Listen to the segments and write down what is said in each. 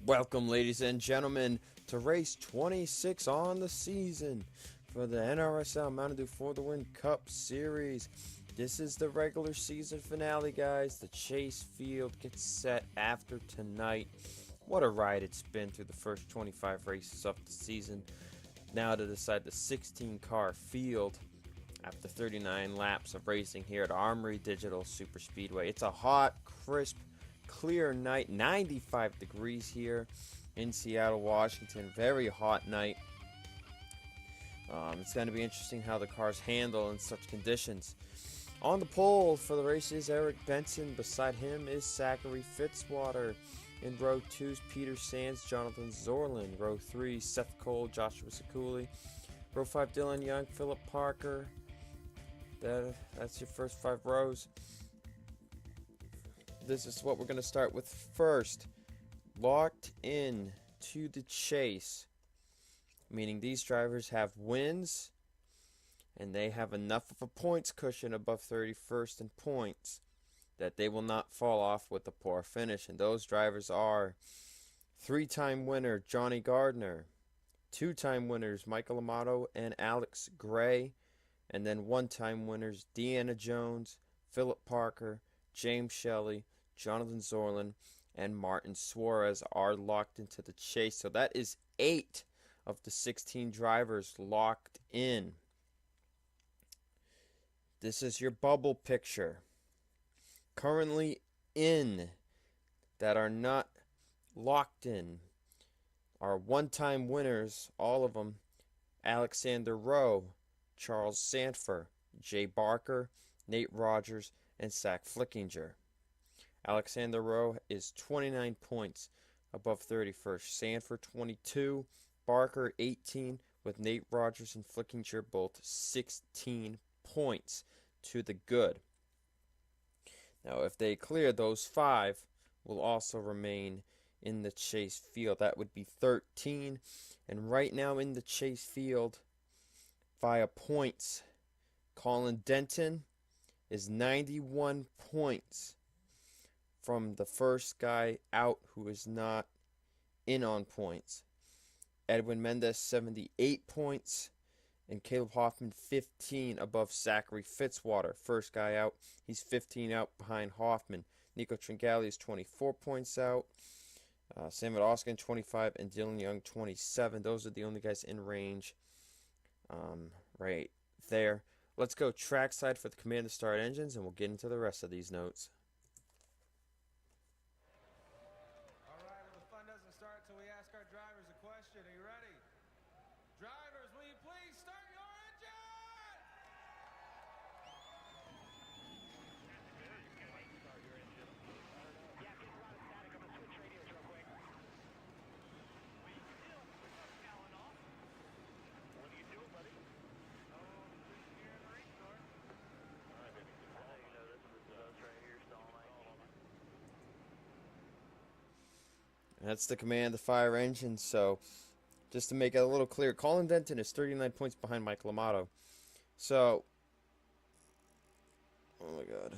Welcome, ladies and gentlemen, to race 26 on the season for the NRSL Mountain Dew For the Win Cup Series. This is the regular season finale, guys. The chase field gets set after tonight. What a ride it's been through the first 25 races of the season. Now to decide the 16-car field after 39 laps of racing here at Armory Digital Super Speedway. It's a hot, crisp, clear night, 95 degrees here in Seattle, Washington. Very hot night. It's going to be interesting how the cars handle in such conditions. On the pole for the race is Eric Benson. Beside him is Zachary Fitzwater. In row 2 is Peter Sands, Jonathan Zorlin. Row 3, Seth Cole, Joshua Sekuli. Row 5, Dylan Young, Philip Parker. That's your first 5 rows. This is what we're going to start with first. Locked in to the chase, meaning these drivers have wins and they have enough of a points cushion above 31st in points that they will not fall off with a poor finish. And those drivers are 3-time winner Johnny Gardner, 2-time winners Michael Amato and Alex Gray, and then 1-time winners Deanna Jones, Philip Parker, James Shelley, Jonathan Zorlin, and Martin Suarez are locked into the chase. So that is 8 of the 16 drivers locked in. This is your bubble picture. Currently in that are not locked in are 1-time winners, all of them: Alexander Rowe, Charles Sanford, Jay Barker, Nate Rogers, and Zach Flickinger. Alexander Rowe is 29 points above 31st. Sanford 22, Barker 18, with Nate Rogers and Flickinger both 16 points to the good. Now, if they clear, those 5 will also remain in the chase field. That would be 13. And right now in the chase field, via points, Colin Denton is 91 points from the first guy out who is not in on points. Edwin Mendez 78 points, and Caleb Hoffman 15 above Zachary Fitzwater. First guy out, he's 15 out behind Hoffman. Nico Tringali is 24 points out. Samuel Oskin 25 and Dylan Young 27. Those are the only guys in range right there. Let's go trackside for the command to start engines, and we'll get into the rest of these notes. All right, well, the fun doesn't start until we ask our drivers a question. Are you ready? Drivers, will you please start your engine? That's the command to fire engine. So just to make it a little clear, Colin Denton is 39 points behind Michael Amato. So, oh my god.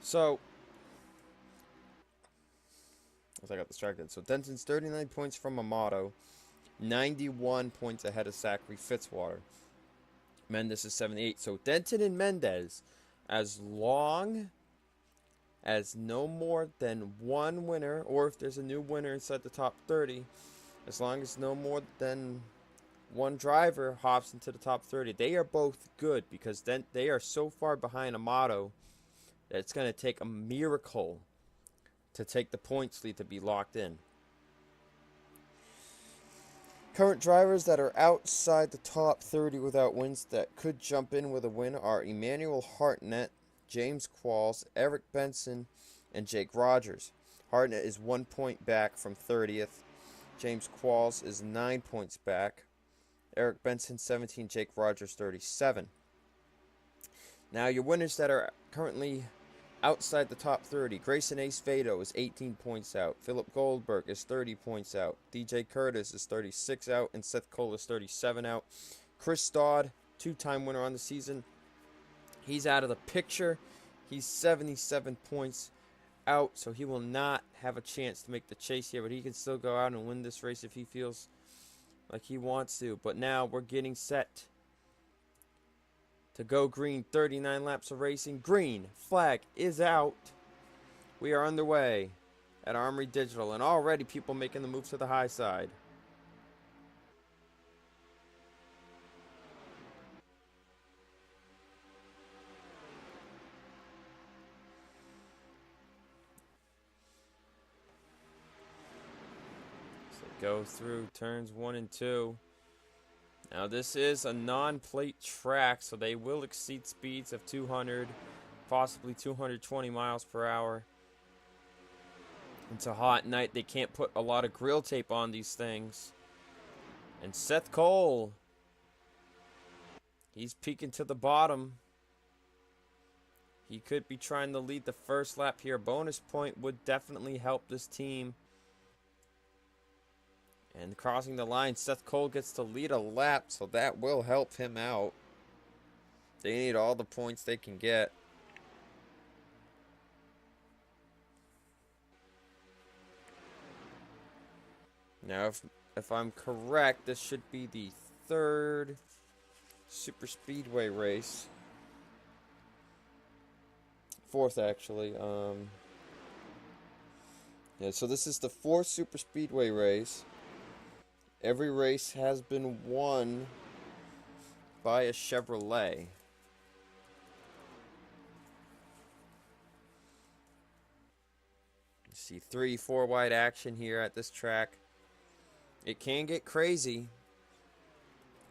So, as I got distracted. So Denton's 39 points from Amato, 91 points ahead of Zachary Fitzwater. Mendez is 78. So Denton and Mendez, as long as no more than one winner, or if there's a new winner inside the top 30, as long as no more than one driver hops into the top 30, they are both good, because then they are so far behind Amato that it's going to take a miracle to take the points lead to be locked in. Current drivers that are outside the top 30 without wins that could jump in with a win are Emmanuel Hartnett, James Qualls, Eric Benson, and Jake Rogers. Hartnett is 1 point back from 30th. James Qualls is 9 points back. Eric Benson 17, Jake Rogers 37. Now your winners that are currently outside the top 30. Grayson Ace Vado is 18 points out. Philip Goldberg is 30 points out. DJ Curtis is 36 out, and Seth Cole is 37 out. Chris Dodd, 2-time winner on the season, he's out of the picture. He's 77 points out, so he will not have a chance to make the chase here, but he can still go out and win this race if he feels like he wants to. But now we're getting set to go green. 39 laps of racing. Green flag is out. We are underway at Armory Digital, and already people making the move to the high side. So go through turns 1 and 2. Now this is a non-plate track, so they will exceed speeds of 200, possibly 220 miles per hour. It's a hot night. They can't put a lot of grill tape on these things. And Seth Cole, he's peeking to the bottom. He could be trying to lead the first lap here. Bonus point would definitely help this team. And crossing the line, Seth Cole gets to lead a lap, so that will help him out. They need all the points they can get. Now, if I'm correct, this should be the third super speedway race. Fourth, actually. Yeah, so this is the fourth super speedway race. Every race has been won by a Chevrolet. You see 3-4 wide action here at this track. It can get crazy.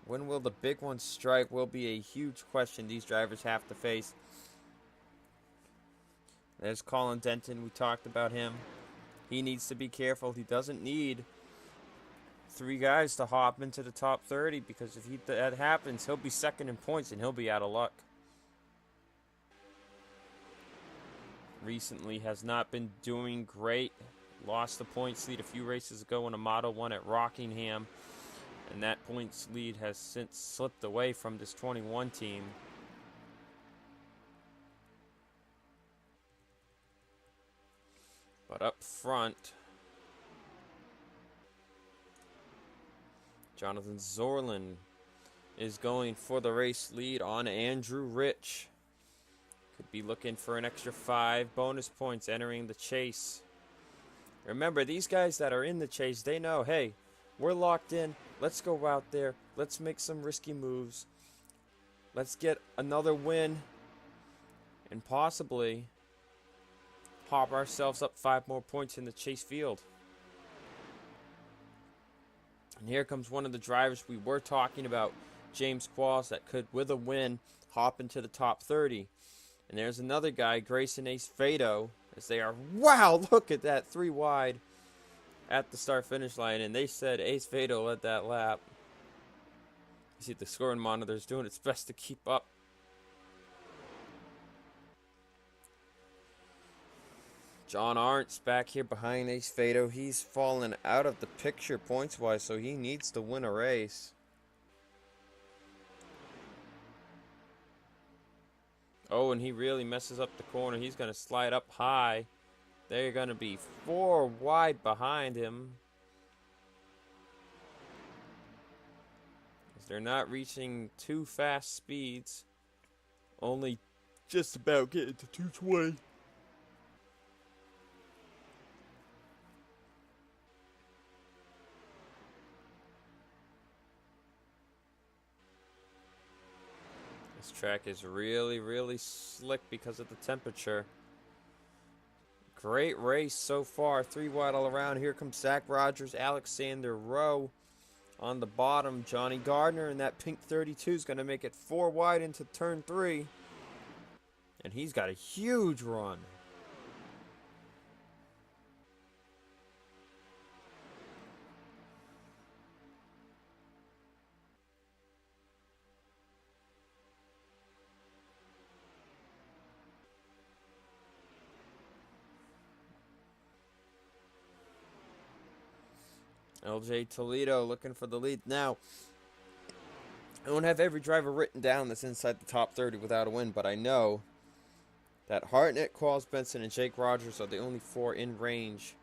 When will the big one strike will be a huge question these drivers have to face. There's Colin Denton. We talked about him. He needs to be careful. He doesn't need 3 guys to hop into the top 30, because if that happens, he'll be second in points and he'll be out of luck. Recently has not been doing great. Lost the points lead a few races ago in a Model 1 at Rockingham. And that points lead has since slipped away from this 21 team. But up front, Jonathan Zorlin is going for the race lead on Andrew Rich. Could be looking for an extra 5 bonus points entering the chase. Remember, these guys that are in the chase, they know, hey, we're locked in. Let's go out there. Let's make some risky moves. Let's get another win and possibly hop ourselves up 5 more points in the chase field. And here comes one of the drivers we were talking about, James Qualls, that could, with a win, hop into the top 30. And there's another guy, Grayson Ace Fado, as they are, wow, look at that, 3 wide at the start-finish line. And they said Ace Fado led that lap. You see the scoring monitor is doing its best to keep up. John Arndt's back here behind Ace Fado. He's fallen out of the picture points-wise, so he needs to win a race. Oh, and he really messes up the corner. He's going to slide up high. They're going to be 4 wide behind him. They're not reaching too fast speeds. Only just about getting to 220. This track is really, really slick because of the temperature. Great race so far. 3 wide all around. Here comes Zach Rogers, Alexander Rowe on the bottom. Johnny Gardner in that pink 32 is going to make it 4 wide into turn 3. And he's got a huge run. LJ Toledo looking for the lead. Now, I don't have every driver written down that's inside the top 30 without a win, but I know that Hartnett, Qualls, Benson, and Jake Rogers are the only 4 in range.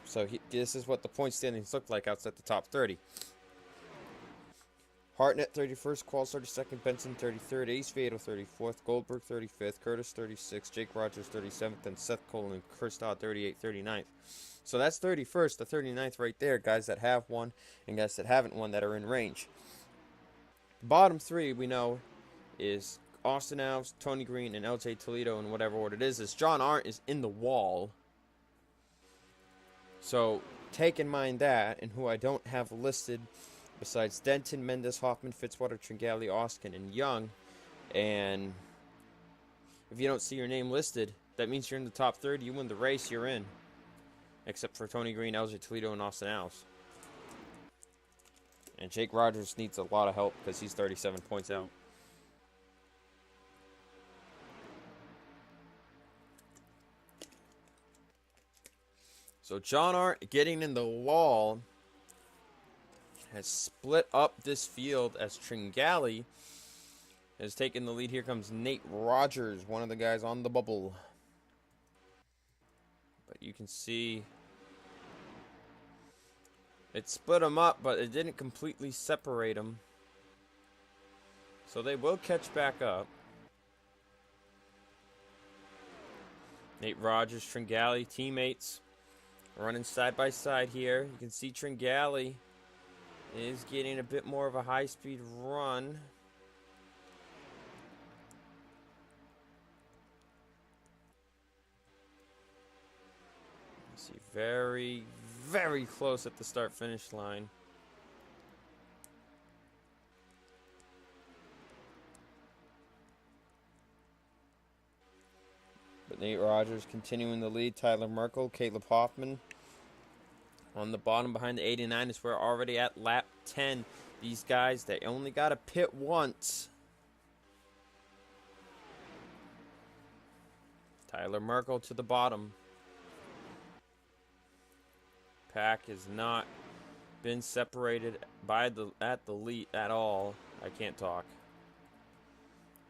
So this is what the point standings look like outside the top 30. Hartnett 31st, Qualls 32nd, Benson 33rd, Ace Vado 34th, Goldberg 35th, Curtis 36th, Jake Rogers 37th, and Seth Cole and Chris Dodd 38th, 39th. So that's 31st to 39th right there, guys that have won and guys that haven't won that are in range. The bottom 3 we know is Austin Alves, Tony Green, and LJ Toledo in whatever order it is. John Arndt is in the wall. So take in mind that, and who I don't have listed besides Denton, Mendes, Hoffman, Fitzwater, Tringali, Oskin, and Young. And if you don't see your name listed, that means you're in the top 30. You win the race, you're in. Except for Tony Green, LJ Toledo, and Austin Alves. And Jake Rogers needs a lot of help because he's 37 points out. So John Arndt getting in the wall has split up this field as Tringali has taken the lead. Here comes Nate Rogers, one of the guys on the bubble. But you can see it split them up, but it didn't completely separate them. So they will catch back up. Nate Rogers, Tringali, teammates running side by side here. You can see Tringali is getting a bit more of a high-speed run. You see very, very close at the start-finish line. But Nate Rogers continuing the lead. Tyler Merkel, Caleb Hoffman on the bottom behind the 89 is we're already at lap 10. These guys, they only got to pit once. Tyler Merkel to the bottom. Pack has not been separated by at the lead at all. I can't talk.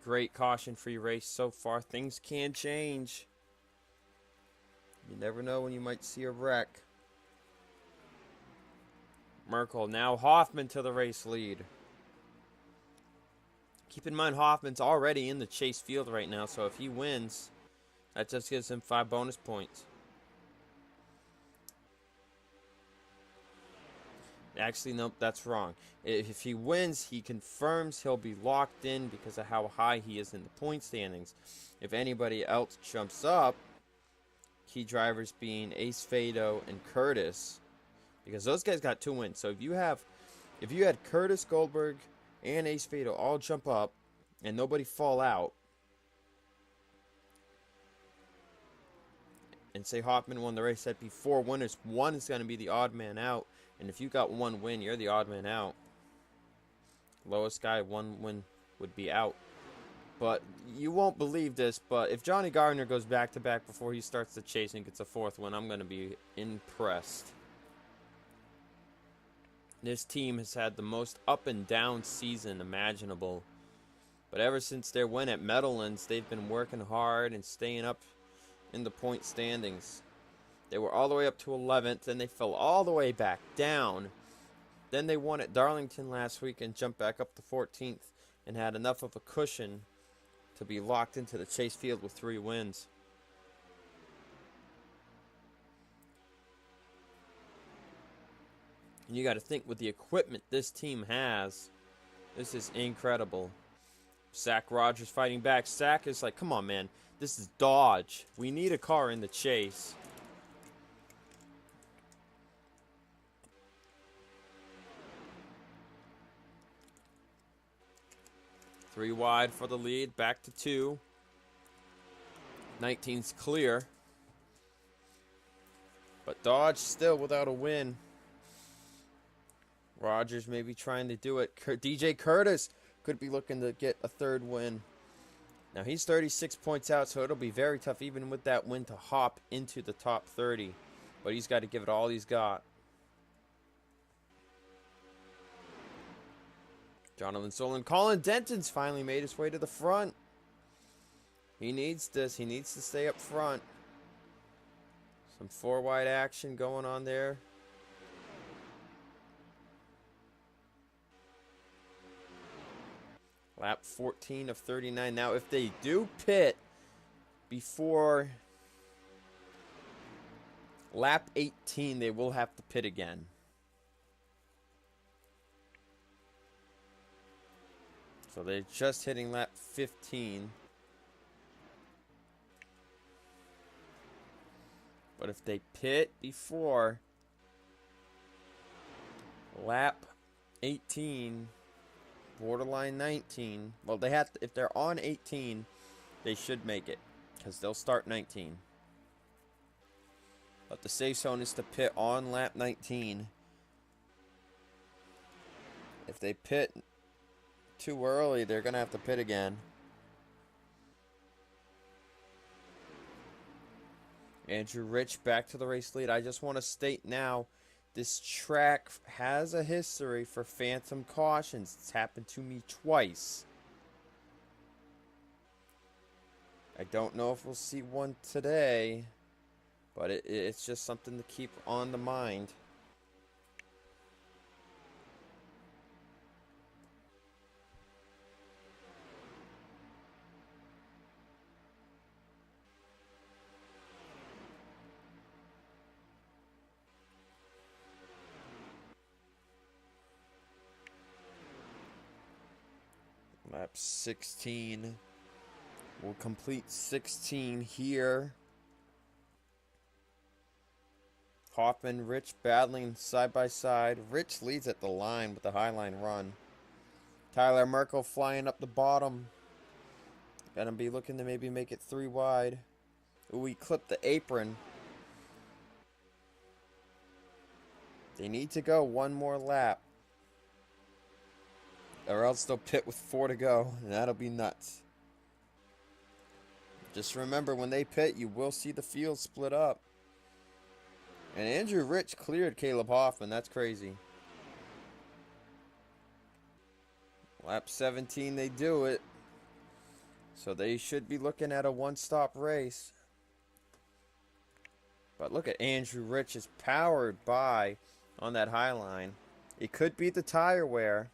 Great caution-free race so far. Things can change. You never know when you might see a wreck. Merkel, now Hoffman to the race lead. Keep in mind Hoffman's already in the chase field right now, so if he wins, that just gives him 5 bonus points. Actually, nope, that's wrong. If he wins, he confirms he'll be locked in because of how high he is in the point standings. If anybody else jumps up, key drivers being Ace Fado and Curtis, because those guys got 2 wins. So if you had Curtis, Goldberg, and Ace Fado all jump up and nobody fall out, and say Hoffman won the race, that'd be 4 winners. 1 is going to be the odd man out. And if you got 1 win, you're the odd man out. Lowest guy, 1 win would be out. But you won't believe this, but if Johnny Gardner goes back-to-back before he starts the chase and gets a 4th win, I'm going to be impressed. This team has had the most up-and-down season imaginable. But ever since their win at Meadowlands, they've been working hard and staying up in the point standings. They were all the way up to 11th, then they fell all the way back down. Then they won at Darlington last week and jumped back up to 14th and had enough of a cushion to be locked into the chase field with 3 wins. And you got to think with the equipment this team has, this is incredible. Zach Rogers fighting back. Zach is like, come on, man. This is Dodge. We need a car in the chase. Three wide for the lead. Back to 2. 19's clear. But Dodge still without a win. Rogers maybe trying to do it. DJ Curtis could be looking to get a 3rd win. Now he's 36 points out, so it'll be very tough even with that win to hop into the top 30. But he's got to give it all he's got. Jonathan Solon. Colin Denton's finally made his way to the front. He needs this. He needs to stay up front. Some four-wide action going on there. Lap 14 of 39. Now, if they do pit before lap 18, they will have to pit again. So they're just hitting lap 15. But if they pit before lap 18, borderline 19, well, they have to, if they're on 18, they should make it because they'll start 19. But the safe zone is to pit on lap 19. If they pit too early, they're going to have to pit again. Andrew Rich back to the race lead. I just want to state now, this track has a history for phantom cautions. It's happened to me twice. I don't know if we'll see one today, but it's just something to keep on the mind. Lap 16. We'll complete 16 here. Hoffman, Rich battling side by side. Rich leads at the line with the highline run. Tyler Merkel flying up the bottom. Gonna be looking to maybe make it 3 wide. Ooh, he clipped the apron. They need to go one more lap, or else they'll pit with 4 to go, and that'll be nuts. Just remember, when they pit, you will see the field split up. And Andrew Rich cleared Caleb Hoffman. That's crazy. Lap 17, they do it. So they should be looking at a one-stop race. But look at Andrew Rich is powered by on that high line. It could be the tire wear.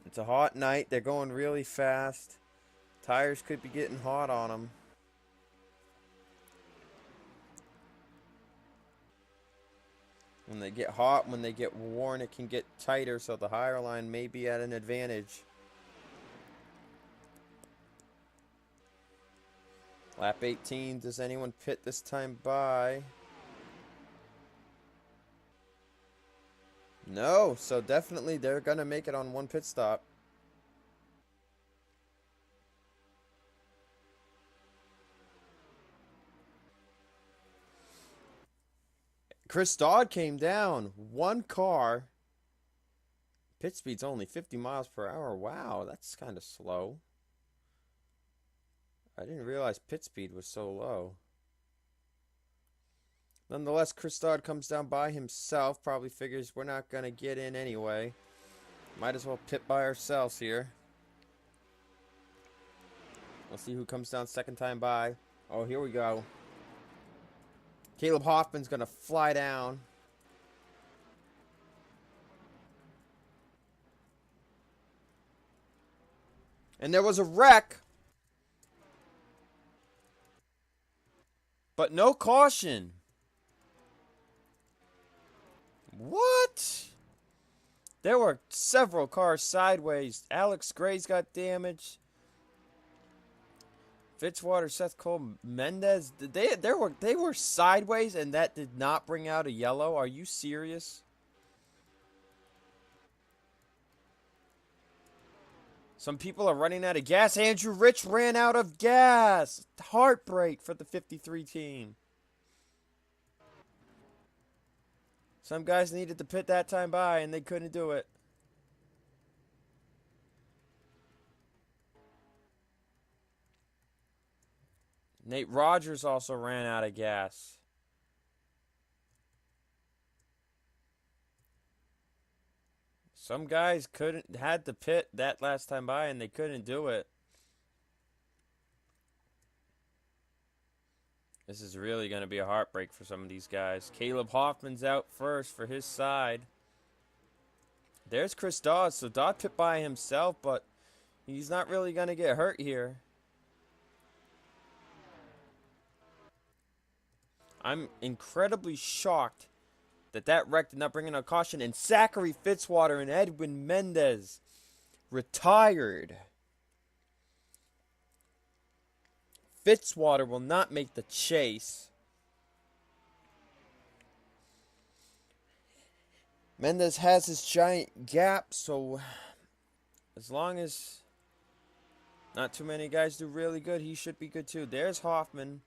It's a hot night. They're going really fast. Tires could be getting hot on them. When they get hot, when they get worn, it can get tighter, so the higher line may be at an advantage. Lap 18, does anyone pit this time by? No, so definitely they're going to make it on one pit stop. Chris Dodd came down. One car. Pit speed's only 50 miles per hour. Wow, that's kind of slow. I didn't realize pit speed was so low. Nonetheless, Chris Dodd comes down by himself. Probably figures we're not going to get in anyway. Might as well pit by ourselves here. We'll see who comes down second time by. Oh, here we go. Caleb Hoffman's going to fly down. And there was a wreck. But no caution. What? There were several cars sideways. Alex Gray's got damaged. Fitzwater, Seth Cole, Mendez. They were sideways, and that did not bring out a yellow. Are you serious? Some people are running out of gas. Andrew Rich ran out of gas. Heartbreak for the 53 team. Some guys needed to pit that time by, and they couldn't do it. Nate Rogers also ran out of gas. Some guys had to pit that last time by and they couldn't do it. This is really going to be a heartbreak for some of these guys. Caleb Hoffman's out first for his side. There's Chris Dodd. So Dodd pit by himself, but he's not really going to get hurt here. I'm incredibly shocked that wreck did not bring in a caution. And Zachary Fitzwater and Edwin Mendez retired. Fitzwater will not make the chase. Mendez has his giant gap, so as long as not too many guys do really good, he should be good too. There's Hoffman,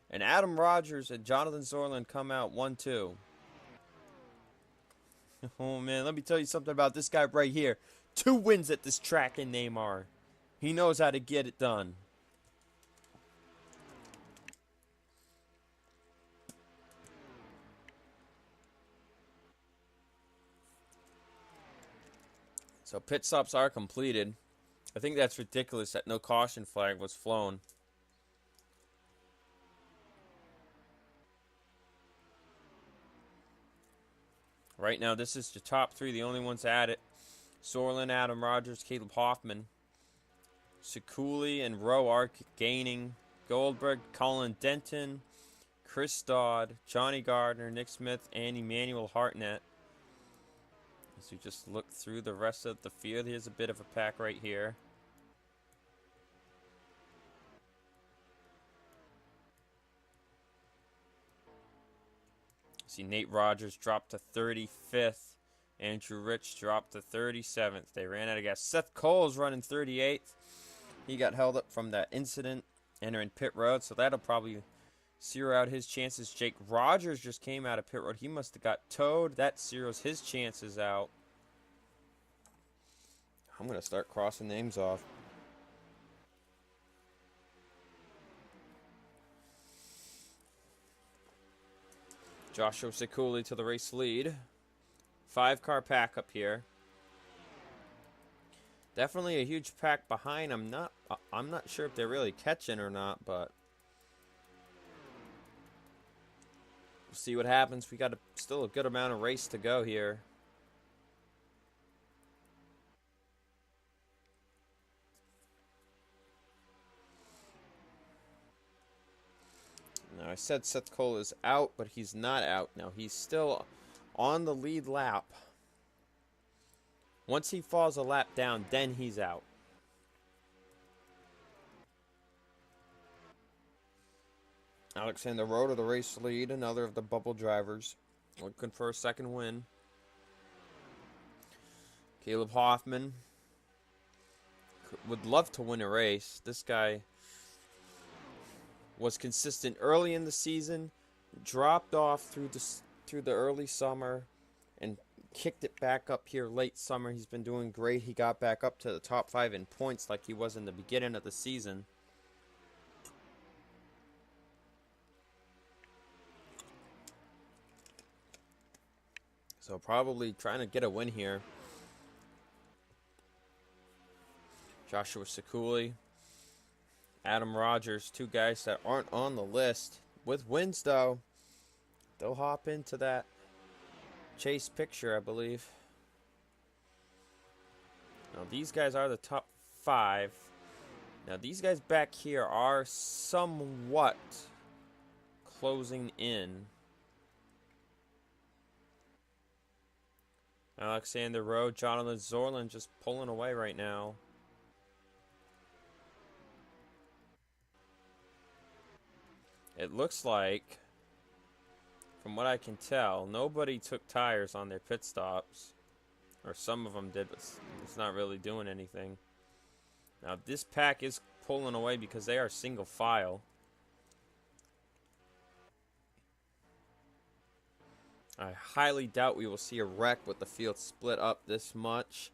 and Adam Rogers and Jonathan Zorland come out 1-2. Oh man, let me tell you something about this guy right here. 2 wins at this track in Neymar. He knows how to get it done. So pit stops are completed. I think that's ridiculous that no caution flag was flown. Right now, this is the top 3, the only ones at it. Zorland, Adam Rogers, Caleb Hoffman. Sekuli and Rowe are gaining. Goldberg, Colin Denton, Chris Dodd, Johnny Gardner, Nick Smith, and Emmanuel Hartnett. As we just look through the rest of the field, here's a bit of a pack right here. See, Nate Rogers dropped to 35th. Andrew Rich dropped to 37th. They ran out of gas. Seth Cole's running 38th. He got held up from that incident entering pit road, so that'll probably zero out his chances. Jake Rogers just came out of pit road. He must have got towed. That zeroes his chances out. I'm going to start crossing names off. Joshua Sekuli to the race lead. 5-car pack up here. Definitely a huge pack behind. I'm not sure if they're really catching or not, but we'll see what happens. We got still a good amount of race to go here. Now, I said Seth Cole is out, but he's not out. Now, he's still on the lead lap. Once he falls a lap down, then he's out. Alexander Rowe to the race lead, another of the bubble drivers, looking for a second win. Caleb Hoffman would love to win a race. This guy was consistent early in the season, dropped off through the early summer, and kicked it back up here late summer. He's been doing great. He got back up to the top 5 in points like he was in the beginning of the season. So probably trying to get a win here. Joshua Sekuli, Adam Rogers, 2 guys that aren't on the list. With wins, though, they'll hop into that chase picture, I believe. Now, these guys are the top 5. Now, these guys back here are somewhat closing in. Alexander Rowe, Jonathan Zorland just pulling away right now. It looks like, from what I can tell, nobody took tires on their pit stops. Or some of them did, but it's not really doing anything. Now, this pack is pulling away because they are single file. I highly doubt we will see a wreck with the field split up this much.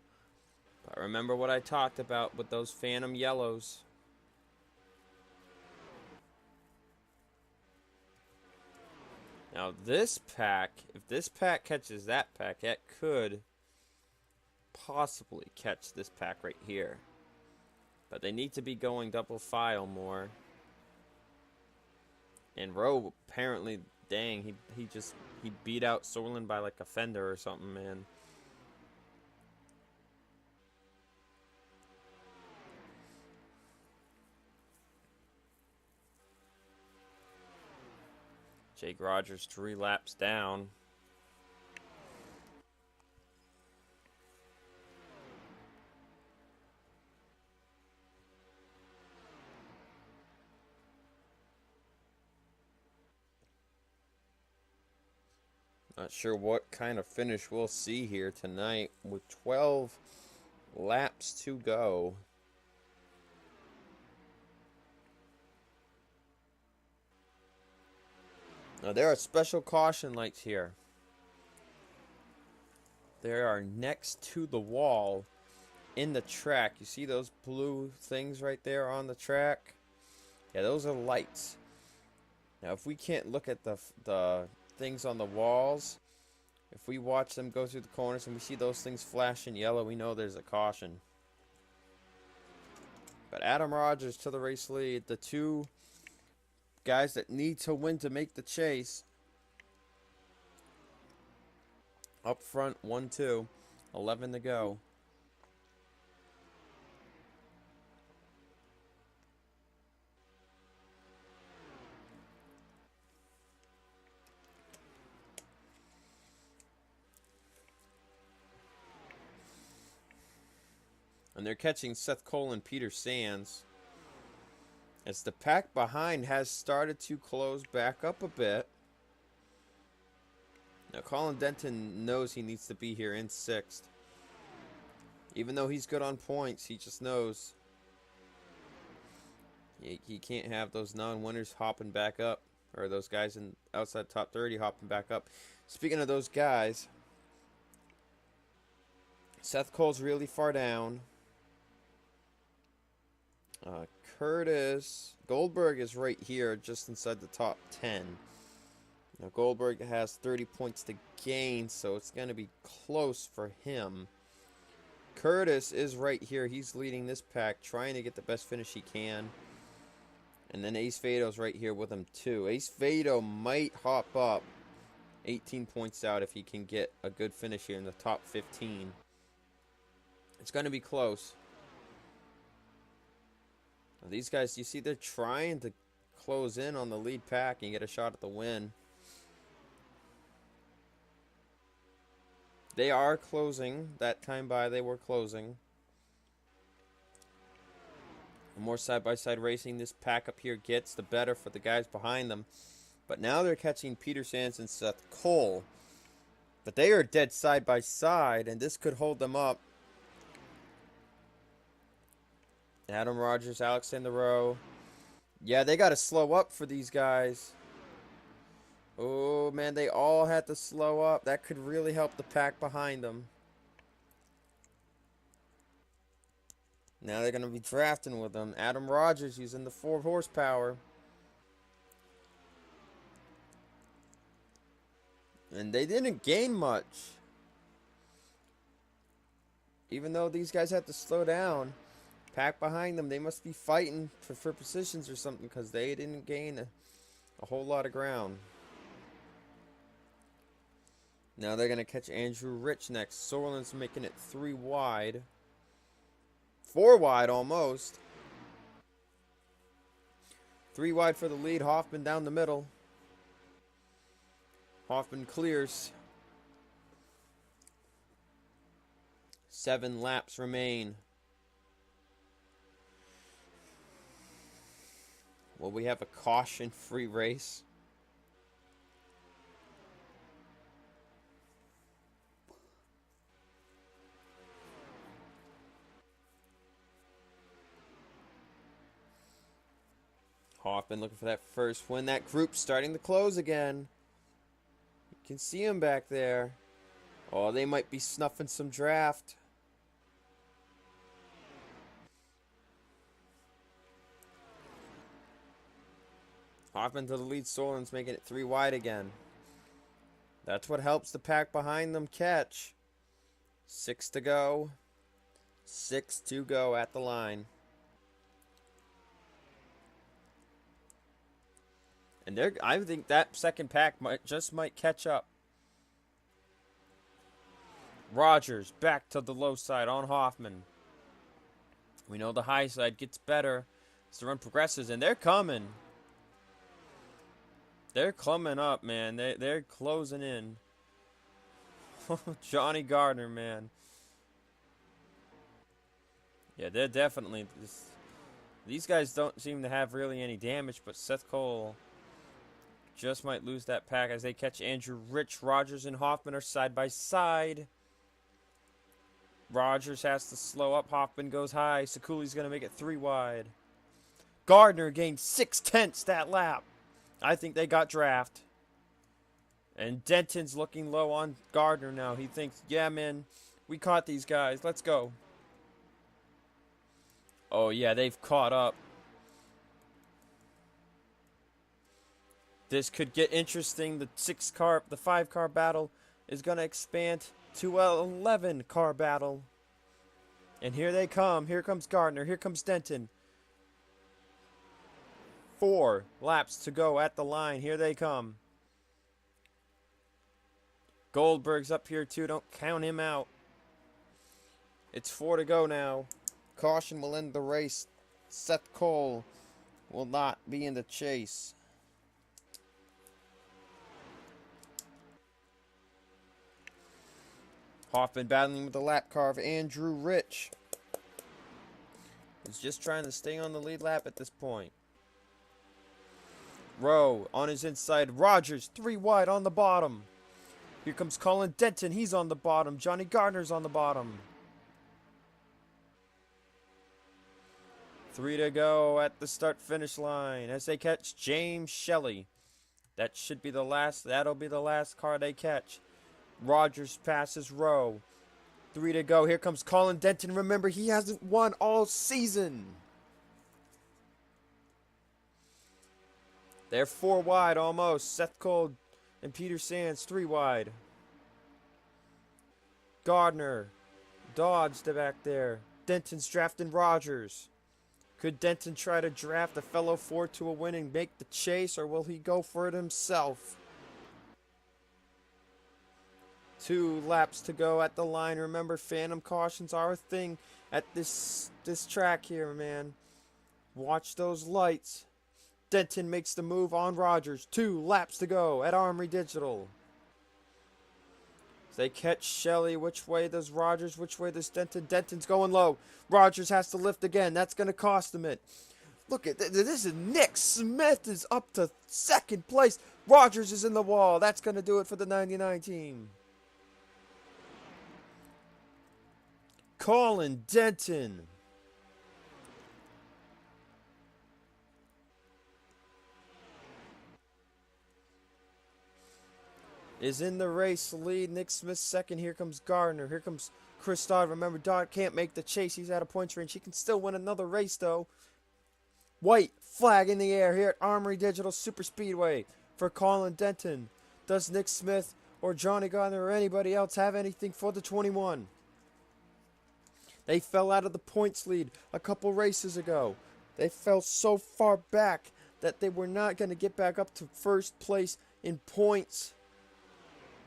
But remember what I talked about with those phantom yellows. Now this pack, if this pack catches that pack, that could possibly catch this pack right here. But they need to be going double file more. And Rowe apparently, dang, he beat out Sorlin by like a fender or something, man. Jake Rogers 3 laps down. Not sure what kind of finish we'll see here tonight with 12 laps to go. Now there are special caution lights here. They are next to the wall in the track. You see those blue things right there on the track? Yeah, those are lights. Now if we can't look at the things on the walls, if we watch them go through the corners and we see those things flash in yellow, we know there's a caution. But Adam Rogers to the race lead. The two guys that need to win to make the chase. Up front, 1-2. 11 to go. And they're catching Seth Cole and Peter Sands. As the pack behind has started to close back up a bit. Now Colin Denton knows he needs to be here in 6th. Even though he's good on points, he just knows he can't have those non-winners hopping back up. Or those guys in outside top 30 hopping back up. Speaking of those guys, Seth Cole's really far down. Curtis Goldberg is right here, just inside the top 10. Now Goldberg has 30 points to gain, so it's going to be close for him. Curtis is right here. He's leading this pack, trying to get the best finish he can. And then Ace Fado's right here with him too. Ace Fado might hop up 18 points out if he can get a good finish here in the top 15. It's going to be close. Now these guys, you see, they're trying to close in on the lead pack and get a shot at the win. They are closing. That time by, they were closing. The more side-by-side racing this pack up here gets, the better for the guys behind them. But now they're catching Peter Sands and Seth Cole. But they are dead side-by-side, and this could hold them up. Adam Rogers, Alexander Rowe. Yeah, they got to slow up for these guys. Oh, man, they all had to slow up. That could really help the pack behind them. Now they're going to be drafting with them. Adam Rogers using the 4 horsepower. And they didn't gain much. Even though these guys had to slow down. Pack behind them, they must be fighting for positions or something, because they didn't gain a whole lot of ground. Now they're going to catch Andrew Rich next. Sorlin's making it 3 wide. 4 wide almost. 3 wide for the lead. Hoffman down the middle. Hoffman clears. 7 laps remain. Will we have a caution-free race? Hoffman looking for that first win. That group's starting to close again. You can see him back there. Oh, they might be snuffing some draft. Hoffman to the lead. Sorlin's making it 3 wide again. That's what helps the pack behind them catch. 6 to go. 6 to go at the line. And I think that second pack might catch up. Rogers back to the low side on Hoffman. We know the high side gets better as the run progresses, and they're coming. They're coming up, man. They're closing in. Johnny Gardner, man. Yeah, they're definitely... These guys don't seem to have really any damage, but Seth Cole just might lose that pack as they catch Andrew Rich. Rogers and Hoffman are side by side. Rogers has to slow up. Hoffman goes high. Sekuli's going to make it 3 wide. Gardner gained 6/10 that lap. I think they got draft. And Denton's looking low on Gardner now. He thinks, yeah, man, we caught these guys. Let's go. Oh, yeah, they've caught up. This could get interesting. The 5-car battle is going to expand to an 11-car battle. And here they come. Here comes Gardner. Here comes Denton. 4 laps to go at the line. Here they come. Goldberg's up here too. Don't count him out. It's 4 to go now. Caution will end the race. Seth Cole will not be in the chase. Hoffman battling with the lap car of Andrew Rich. He's just trying to stay on the lead lap at this point. Rowe on his inside. Rogers 3 wide on the bottom. Here comes Colin Denton. He's on the bottom. Johnny Gardner's on the bottom. 3 to go at the start-finish line as they catch James Shelley. That should be the last. That'll be the last car they catch. Rogers passes Rowe. 3 to go. Here comes Colin Denton. Remember, he hasn't won all season. They're 4 wide almost. Seth Cole and Peter Sands 3 wide. Gardner dodged back there. Denton's drafting Rogers. Could Denton try to draft a fellow Ford to a win and make the chase, or will he go for it himself? 2 laps to go at the line. Remember, phantom cautions are a thing at this track here, man. Watch those lights. Denton makes the move on Rogers. 2 laps to go at Armory Digital. They catch Shelley. Which way does Rogers? Which way does Denton? Denton's going low. Rogers has to lift again. That's going to cost him it. Look at this. Is Nick Smith is up to 2nd place. Rogers is in the wall. That's going to do it for the 99 team. Colin Denton. Is in the race lead. Nick Smith 2nd. Here comes Gardner. Here comes Chris Dodd. Remember, Dodd can't make the chase. He's out of points range. He can still win another race, though. White flag in the air here at Armory Digital Super Speedway for Colin Denton. Does Nick Smith or Johnny Gardner or anybody else have anything for the 21? They fell out of the points lead a couple races ago. They fell so far back that they were not going to get back up to 1st place in points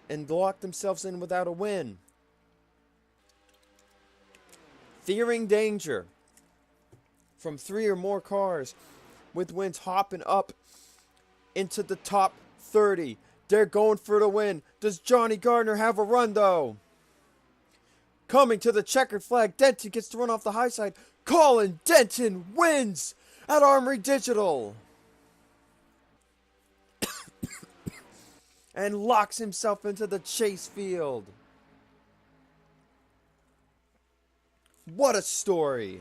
and locked themselves in without a win. Fearing danger from 3 or more cars with wins hopping up into the top 30. They're going for the win. Does Johnny Gardner have a run, though? Coming to the checkered flag. Denton gets to run off the high side. Colin Denton wins at Armory Digital. And locks himself into the chase field. What a story.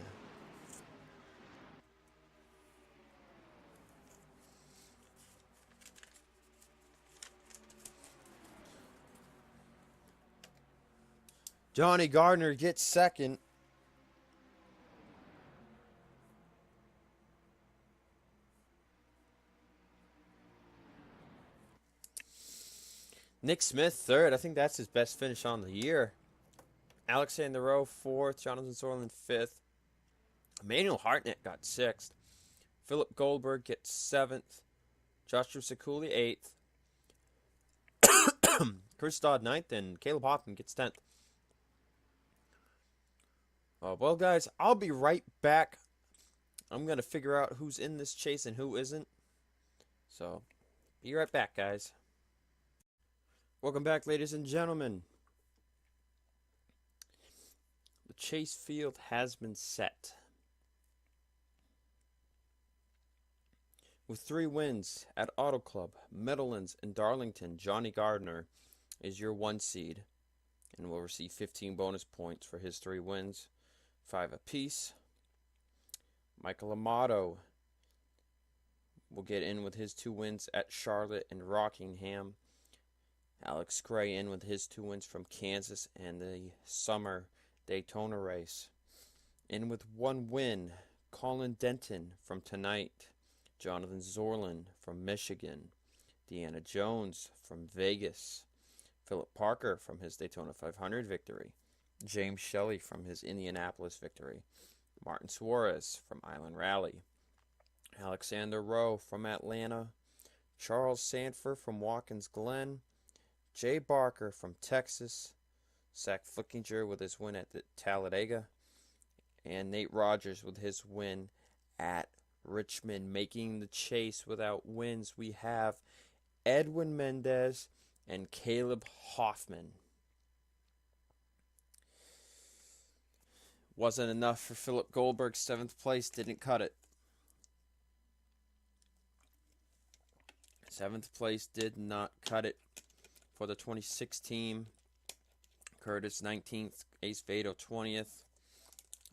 Johnny Gardner gets 2nd. Nick Smith 3rd. I think that's his best finish on the year. Alexander Rowe 4th, Jonathan Sorlin 5th. Emmanuel Hartnett got 6th. Philip Goldberg gets 7th. Joshua Sekuli 8th. Chris Dodd 9th, and Caleb Hoffman gets 10th. Well, guys, I'll be right back. I'm going to figure out who's in this chase and who isn't. So, be right back, guys. Welcome back, ladies and gentlemen. The chase field has been set. With 3 wins at Auto Club, Meadowlands, and Darlington, Johnny Gardner is your 1 seed and will receive 15 bonus points for his 3 wins, 5 apiece. Michael Amato will get in with his 2 wins at Charlotte and Rockingham. Alex Gray in with his 2 wins from Kansas and the summer Daytona race. In with 1 win, Colin Denton from tonight. Jonathan Zorlin from Michigan. Deanna Jones from Vegas. Philip Parker from his Daytona 500 victory. James Shelley from his Indianapolis victory. Martin Suarez from Island Rally. Alexander Rowe from Atlanta. Charles Sanford from Watkins Glen. Jay Barker from Texas. Zach Flickinger with his win at the Talladega. And Nate Rogers with his win at Richmond. Making the chase without wins, we have Edwin Mendez and Caleb Hoffman. Wasn't enough for Philip Goldberg. 7th place didn't cut it. 7th place did not cut it for the 26 team. Curtis 19th, Ace Vado 20th.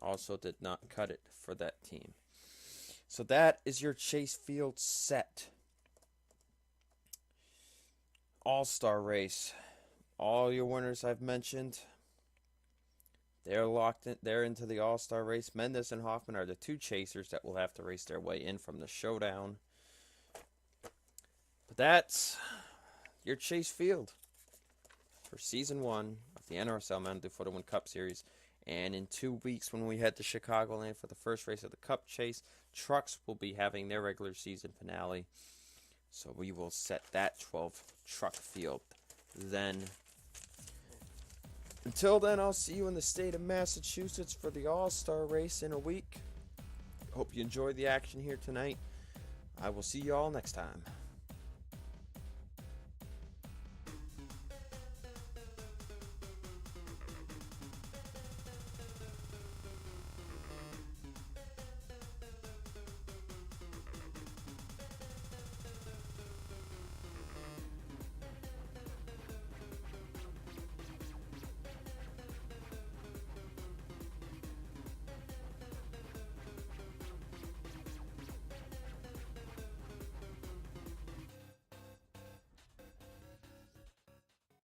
Also did not cut it for that team. So that is your chase field set. All-Star race. All your winners I've mentioned, they're locked in. They're into the All-Star race. Mendez and Hoffman are the 2 chasers that will have to race their way in from the showdown. But that's your chase field for Season 1 of the NRSL Mountain Dew 41 Cup Series. And in 2 weeks, when we head to Chicagoland for the first race of the Cup Chase, trucks will be having their regular season finale. So we will set that 12 truck field then. Until then, I'll see you in the state of Massachusetts for the All-Star race in a week. Hope you enjoyed the action here tonight. I will see you all next time.